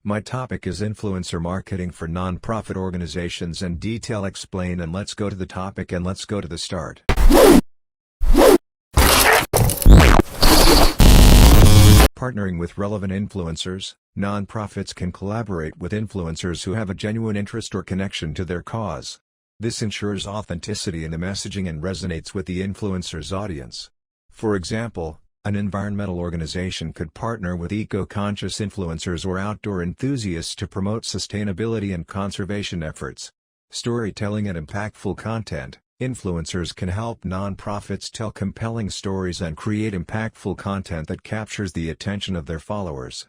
My topic is influencer marketing for non-profit organizations and detail explain, and let's go to the topic and let's go to the start. Partnering with relevant influencers, nonprofits can collaborate with influencers who have a genuine interest or connection to their cause. This ensures authenticity in the messaging and resonates with the influencer's audience. For example, an environmental organization could partner with eco-conscious influencers or outdoor enthusiasts to promote sustainability and conservation efforts. Storytelling and impactful content. Influencers can help nonprofits tell compelling stories and create impactful content that captures the attention of their followers.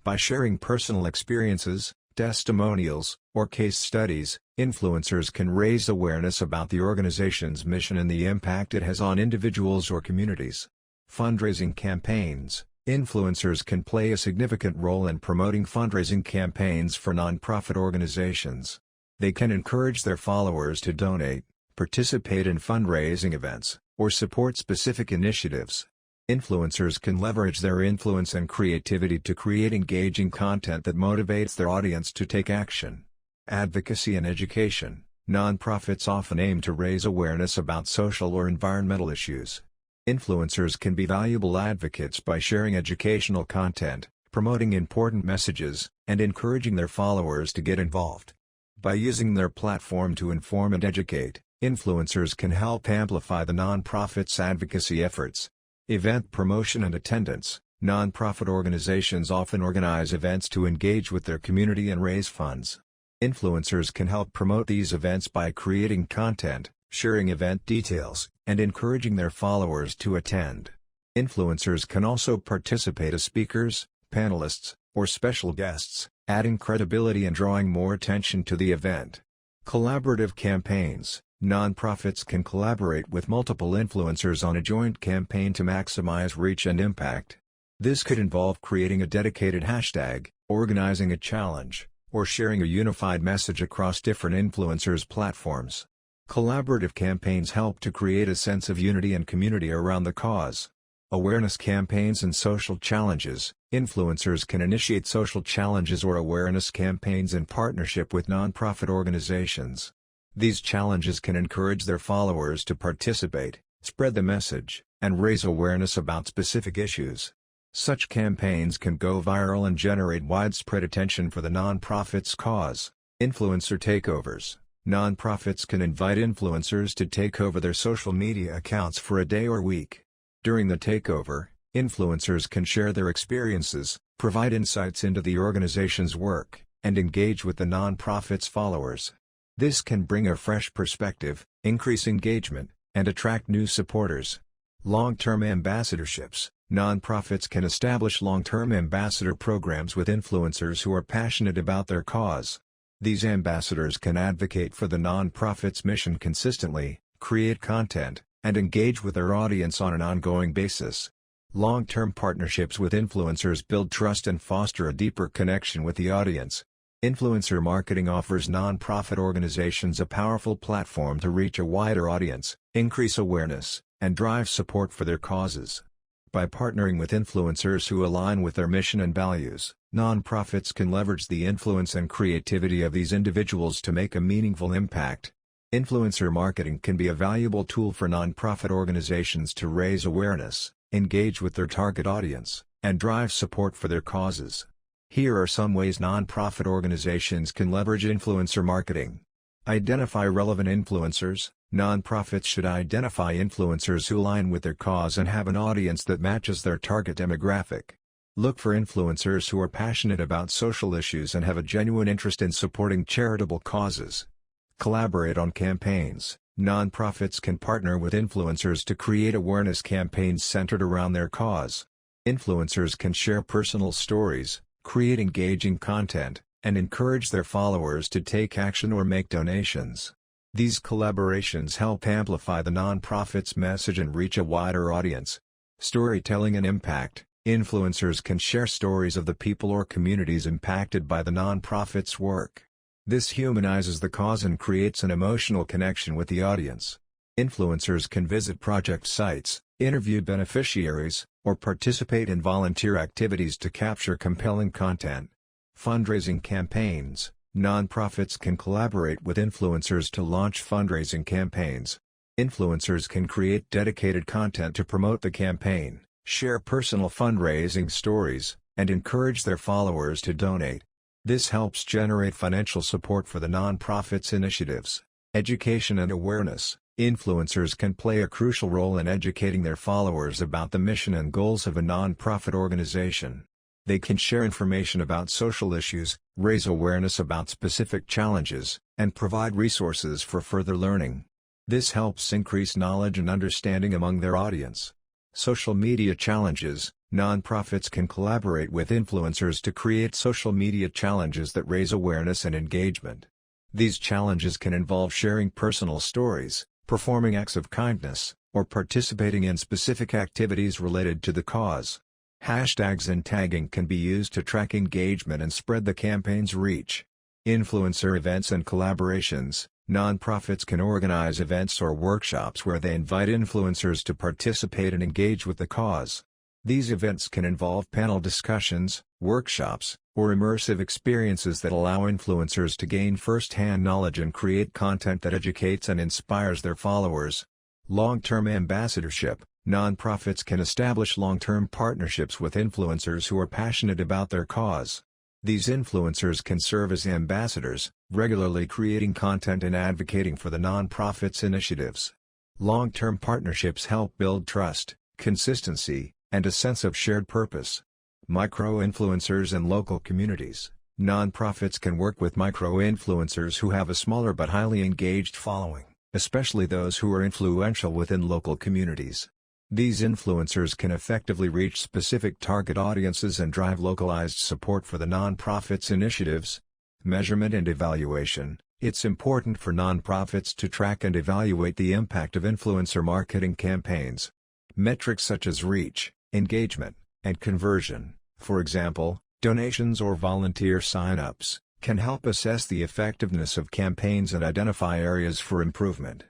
By sharing personal experiences, testimonials, or case studies, influencers can raise awareness about the organization's mission and the impact it has on individuals or communities. Fundraising campaigns. Influencers can play a significant role in promoting fundraising campaigns for nonprofit organizations. They can encourage their followers to donate, participate in fundraising events, or support specific initiatives. Influencers can leverage their influence and creativity to create engaging content that motivates their audience to take action. Advocacy and education. Nonprofits often aim to raise awareness about social or environmental issues. Influencers can be valuable advocates by sharing educational content, promoting important messages, and encouraging their followers to get involved. By using their platform to inform and educate, influencers can help amplify the nonprofit's advocacy efforts. Event promotion and attendance. Nonprofit organizations often organize events to engage with their community and raise funds. Influencers can help promote these events by creating content, sharing event details, and encouraging their followers to attend. Influencers can also participate as speakers, panelists, or special guests, adding credibility and drawing more attention to the event. Collaborative campaigns. Nonprofits can collaborate with multiple influencers on a joint campaign to maximize reach and impact. This could involve creating a dedicated hashtag, organizing a challenge, or sharing a unified message across different influencers' platforms. Collaborative campaigns help to create a sense of unity and community around the cause. Awareness campaigns and social challenges. Influencers can initiate social challenges or awareness campaigns in partnership with nonprofit organizations. These challenges can encourage their followers to participate, spread the message, and raise awareness about specific issues. Such campaigns can go viral and generate widespread attention for the nonprofit's cause. Influencer takeovers. Nonprofits can invite influencers to take over their social media accounts for a day or week. During the takeover, influencers can share their experiences, provide insights into the organization's work, and engage with the nonprofit's followers. This can bring a fresh perspective, increase engagement, and attract new supporters. Long-term ambassadorships. Nonprofits can establish long-term ambassador programs with influencers who are passionate about their cause. These ambassadors can advocate for the nonprofit's mission consistently, create content, and engage with their audience on an ongoing basis. Long-term partnerships with influencers build trust and foster a deeper connection with the audience. Influencer marketing offers nonprofit organizations a powerful platform to reach a wider audience, increase awareness, and drive support for their causes. By partnering with influencers who align with their mission and values, nonprofits can leverage the influence and creativity of these individuals to make a meaningful impact. Influencer marketing can be a valuable tool for nonprofit organizations to raise awareness, engage with their target audience, and drive support for their causes. Here are some ways nonprofit organizations can leverage influencer marketing. Identify relevant influencers. Nonprofits should identify influencers who align with their cause and have an audience that matches their target demographic. Look for influencers who are passionate about social issues and have a genuine interest in supporting charitable causes. Collaborate on campaigns. Nonprofits can partner with influencers to create awareness campaigns centered around their cause. Influencers can share personal stories, create engaging content, and encourage their followers to take action or make donations. These collaborations help amplify the nonprofit's message and reach a wider audience. Storytelling and impact. Influencers can share stories of the people or communities impacted by the nonprofit's work. This humanizes the cause and creates an emotional connection with the audience. Influencers can visit project sites, interview beneficiaries, or participate in volunteer activities to capture compelling content. Fundraising campaigns. Nonprofits can collaborate with influencers to launch fundraising campaigns. Influencers can create dedicated content to promote the campaign, share personal fundraising stories, and encourage their followers to donate. This helps generate financial support for the nonprofit's initiatives. Education and awareness. Influencers can play a crucial role in educating their followers about the mission and goals of a nonprofit organization. They can share information about social issues, raise awareness about specific challenges, and provide resources for further learning. This helps increase knowledge and understanding among their audience. Social media challenges. Nonprofits can collaborate with influencers to create social media challenges that raise awareness and engagement. These challenges can involve sharing personal stories, performing acts of kindness, or participating in specific activities related to the cause. Hashtags and tagging can be used to track engagement and spread the campaign's reach. Influencer events and collaborations. Nonprofits can organize events or workshops where they invite influencers to participate and engage with the cause. These events can involve panel discussions, workshops, or immersive experiences that allow influencers to gain first-hand knowledge and create content that educates and inspires their followers. Long-term ambassadorship. Nonprofits can establish long-term partnerships with influencers who are passionate about their cause. These influencers can serve as ambassadors, regularly creating content and advocating for the nonprofit's initiatives. Long-term partnerships help build trust, consistency, and a sense of shared purpose. Micro-influencers and local communities. Nonprofits can work with micro-influencers who have a smaller but highly engaged following, especially those who are influential within local communities. These influencers can effectively reach specific target audiences and drive localized support for the nonprofit's initiatives. Measurement and evaluation. It's important for nonprofits to track and evaluate the impact of influencer marketing campaigns. Metrics such as reach, engagement, and conversion, for example, donations or volunteer sign-ups, can help assess the effectiveness of campaigns and identify areas for improvement.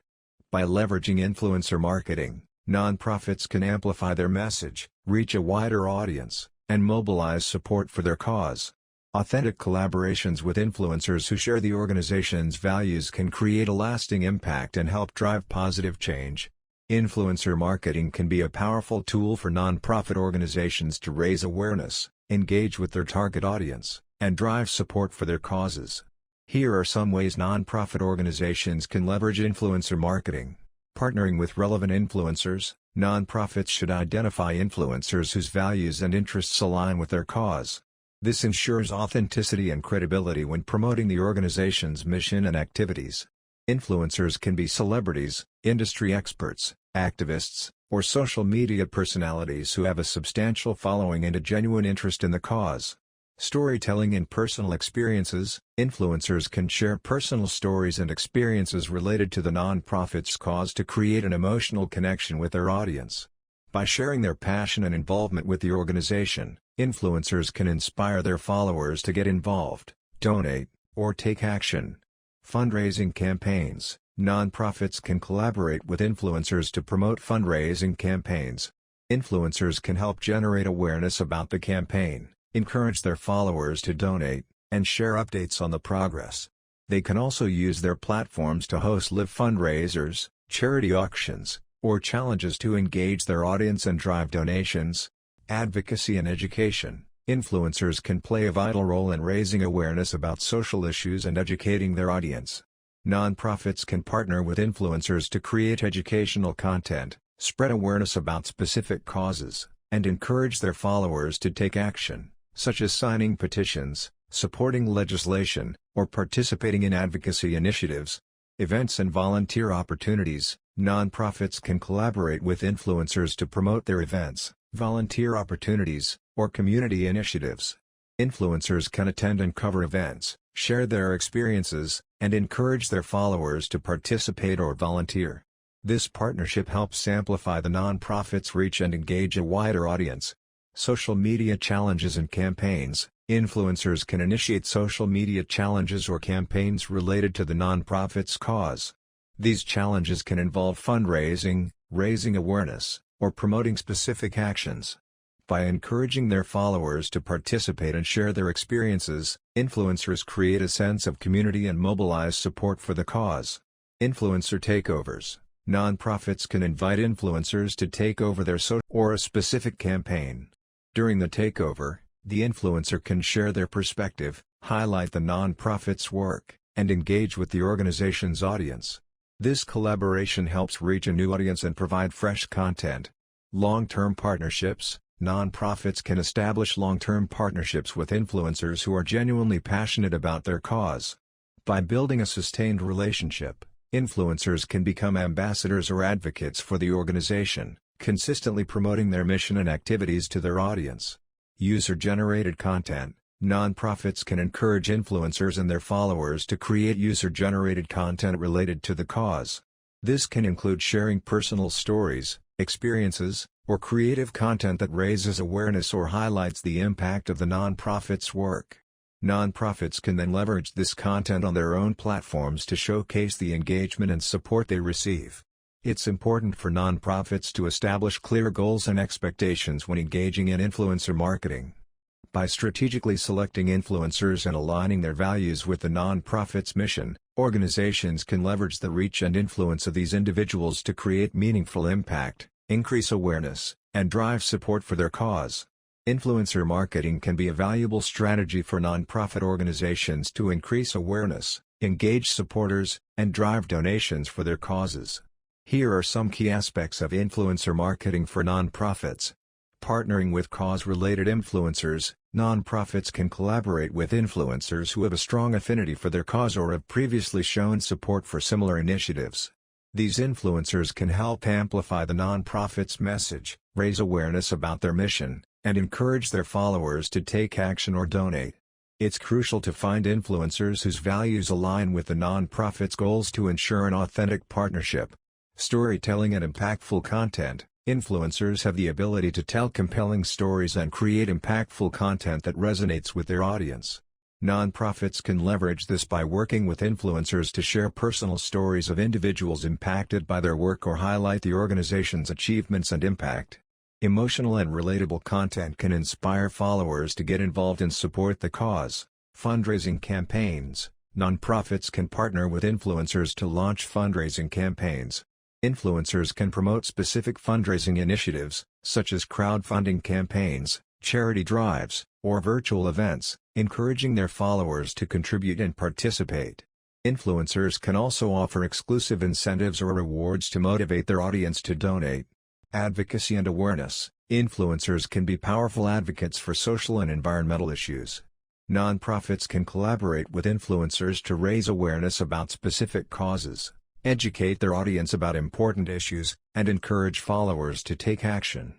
By leveraging influencer marketing, nonprofits can amplify their message, reach a wider audience, and mobilize support for their cause. Authentic collaborations with influencers who share the organization's values can create a lasting impact and help drive positive change. Influencer marketing can be a powerful tool for nonprofit organizations to raise awareness, engage with their target audience, and drive support for their causes. Here are some ways nonprofit organizations can leverage influencer marketing. Partnering with relevant influencers. Nonprofits should identify influencers whose values and interests align with their cause. This ensures authenticity and credibility when promoting the organization's mission and activities. Influencers can be celebrities, industry experts, activists, or social media personalities who have a substantial following and a genuine interest in the cause. Storytelling and personal experiences. Influencers can share personal stories and experiences related to the nonprofit's cause to create an emotional connection with their audience. By sharing their passion and involvement with the organization, influencers can inspire their followers to get involved, donate, or take action. Fundraising campaigns. Nonprofits can collaborate with influencers to promote fundraising campaigns. Influencers can help generate awareness about the campaign, encourage their followers to donate, and share updates on the progress. They can also use their platforms to host live fundraisers, charity auctions, or challenges to engage their audience and drive donations. Advocacy and education. Influencers can play a vital role in raising awareness about social issues and educating their audience. Nonprofits can partner with influencers to create educational content, spread awareness about specific causes, and encourage their followers to take action, such as signing petitions, supporting legislation, or participating in advocacy initiatives. Events and volunteer opportunities. Nonprofits can collaborate with influencers to promote their events, volunteer opportunities, or community initiatives. Influencers can attend and cover events, share their experiences, and encourage their followers to participate or volunteer. This partnership helps amplify the nonprofit's reach and engage a wider audience. Social media challenges and campaigns. Influencers can initiate social media challenges or campaigns related to the nonprofit's cause. These challenges can involve fundraising, raising awareness, or promoting specific actions. By encouraging their followers to participate and share their experiences, influencers create a sense of community and mobilize support for the cause. Influencer takeovers. Nonprofits can invite influencers to take over their social or a specific campaign. During the takeover, the influencer can share their perspective, highlight the nonprofit's work, and engage with the organization's audience. This collaboration helps reach a new audience and provide fresh content. Long-term partnerships. Nonprofits can establish long-term partnerships with influencers who are genuinely passionate about their cause. By building a sustained relationship, influencers can become ambassadors or advocates for the organization, consistently promoting their mission and activities to their audience. User-generated content. Nonprofits can encourage influencers and their followers to create user-generated content related to the cause. This can include sharing personal stories, experiences, or creative content that raises awareness or highlights the impact of the nonprofit's work. Nonprofits can then leverage this content on their own platforms to showcase the engagement and support they receive. It's important for nonprofits to establish clear goals and expectations when engaging in influencer marketing. By strategically selecting influencers and aligning their values with the nonprofit's mission, organizations can leverage the reach and influence of these individuals to create meaningful impact, increase awareness, and drive support for their cause. Influencer marketing can be a valuable strategy for nonprofit organizations to increase awareness, engage supporters, and drive donations for their causes. Here are some key aspects of influencer marketing for nonprofits. Partnering with cause-related influencers. Nonprofits can collaborate with influencers who have a strong affinity for their cause or have previously shown support for similar initiatives. These influencers can help amplify the nonprofit's message, raise awareness about their mission, and encourage their followers to take action or donate. It's crucial to find influencers whose values align with the nonprofit's goals to ensure an authentic partnership. Storytelling and impactful content. Influencers have the ability to tell compelling stories and create impactful content that resonates with their audience. Nonprofits can leverage this by working with influencers to share personal stories of individuals impacted by their work or highlight the organization's achievements and impact. Emotional and relatable content can inspire followers to get involved and support the cause. Fundraising campaigns. Nonprofits can partner with influencers to launch fundraising campaigns. Influencers can promote specific fundraising initiatives, such as crowdfunding campaigns, charity drives, or virtual events, encouraging their followers to contribute and participate. Influencers can also offer exclusive incentives or rewards to motivate their audience to donate. Advocacy and awareness. Influencers can be powerful advocates for social and environmental issues. Nonprofits can collaborate with influencers to raise awareness about specific causes, educate their audience about important issues, and encourage followers to take action.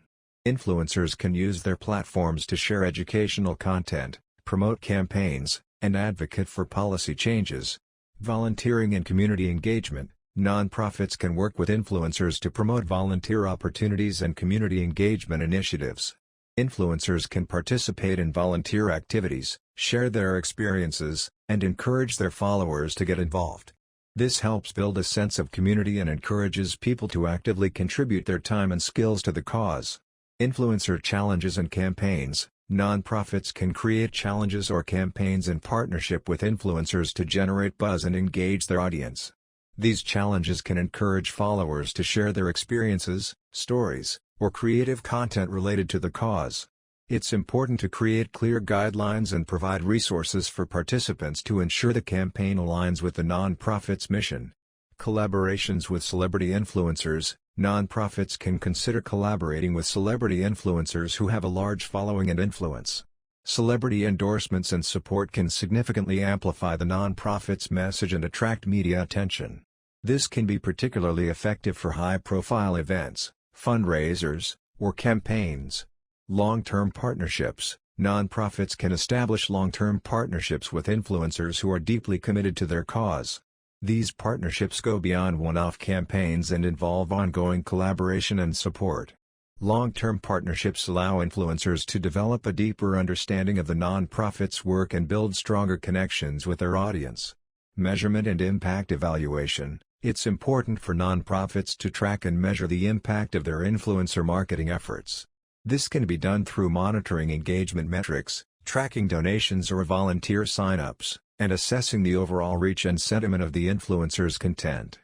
Influencers can use their platforms to share educational content, promote campaigns, and advocate for policy changes. Volunteering and community engagement. Nonprofits can work with influencers to promote volunteer opportunities and community engagement initiatives. Influencers can participate in volunteer activities, share their experiences, and encourage their followers to get involved. This helps build a sense of community and encourages people to actively contribute their time and skills to the cause. Influencer challenges and campaigns. Nonprofits can create challenges or campaigns in partnership with influencers to generate buzz and engage their audience. These challenges can encourage followers to share their experiences, stories, or creative content related to the cause. It's important to create clear guidelines and provide resources for participants to ensure the campaign aligns with the nonprofit's mission. Collaborations with celebrity influencers. Nonprofits can consider collaborating with celebrity influencers who have a large following and influence. Celebrity endorsements and support can significantly amplify the nonprofit's message and attract media attention. This can be particularly effective for high-profile events, fundraisers, or campaigns. Long-term partnerships. Nonprofits can establish long-term partnerships with influencers who are deeply committed to their cause. These partnerships go beyond one-off campaigns and involve ongoing collaboration and support. Long-term partnerships allow influencers to develop a deeper understanding of the nonprofit's work and build stronger connections with their audience. Measurement and impact evaluation. It's important for nonprofits to track and measure the impact of their influencer marketing efforts. This can be done through monitoring engagement metrics, tracking donations or volunteer sign-ups, and assessing the overall reach and sentiment of the influencer's content.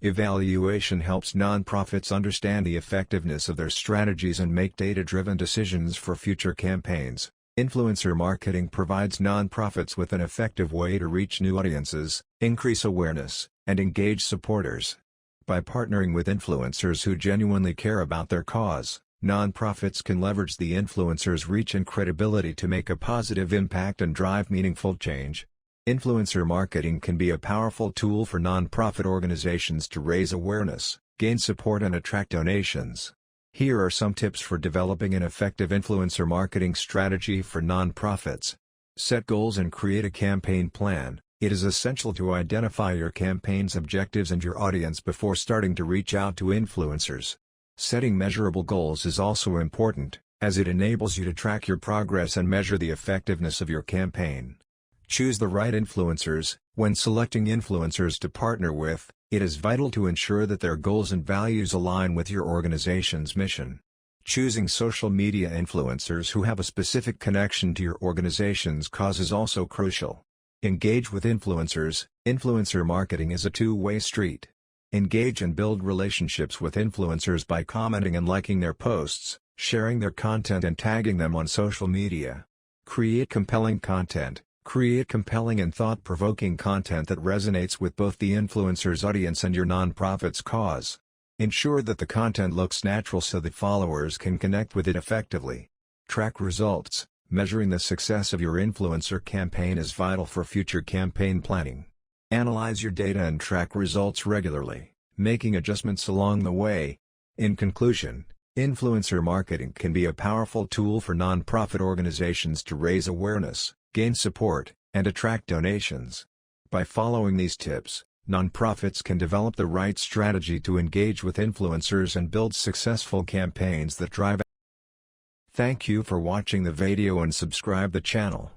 Evaluation helps nonprofits understand the effectiveness of their strategies and make data-driven decisions for future campaigns. Influencer marketing provides nonprofits with an effective way to reach new audiences, increase awareness, and engage supporters. By partnering with influencers who genuinely care about their cause, nonprofits can leverage the influencer's reach and credibility to make a positive impact and drive meaningful change. Influencer marketing can be a powerful tool for nonprofit organizations to raise awareness, gain support and attract donations. Here are some tips for developing an effective influencer marketing strategy for nonprofits. Set goals and create a campaign plan. It is essential to identify your campaign's objectives and your audience before starting to reach out to influencers. Setting measurable goals is also important, as it enables you to track your progress and measure the effectiveness of your campaign. Choose the right influencers. When selecting influencers to partner with, it is vital to ensure that their goals and values align with your organization's mission. Choosing social media influencers who have a specific connection to your organization's cause is also crucial. Engage with influencers. Influencer marketing is a two-way street. Engage and build relationships with influencers by commenting and liking their posts, sharing their content and tagging them on social media. Create compelling content. Create compelling and thought-provoking content that resonates with both the influencer's audience and your nonprofit's cause. Ensure that the content looks natural so that followers can connect with it effectively. Track results. Measuring the success of your influencer campaign is vital for future campaign planning. Analyze your data and track results regularly, making adjustments along the way. In conclusion, influencer marketing can be a powerful tool for nonprofit organizations to raise awareness, gain support, and attract donations. By following these tips, nonprofits can develop the right strategy to engage with influencers and build successful campaigns that drive. Thank you for watching the video and subscribe the channel.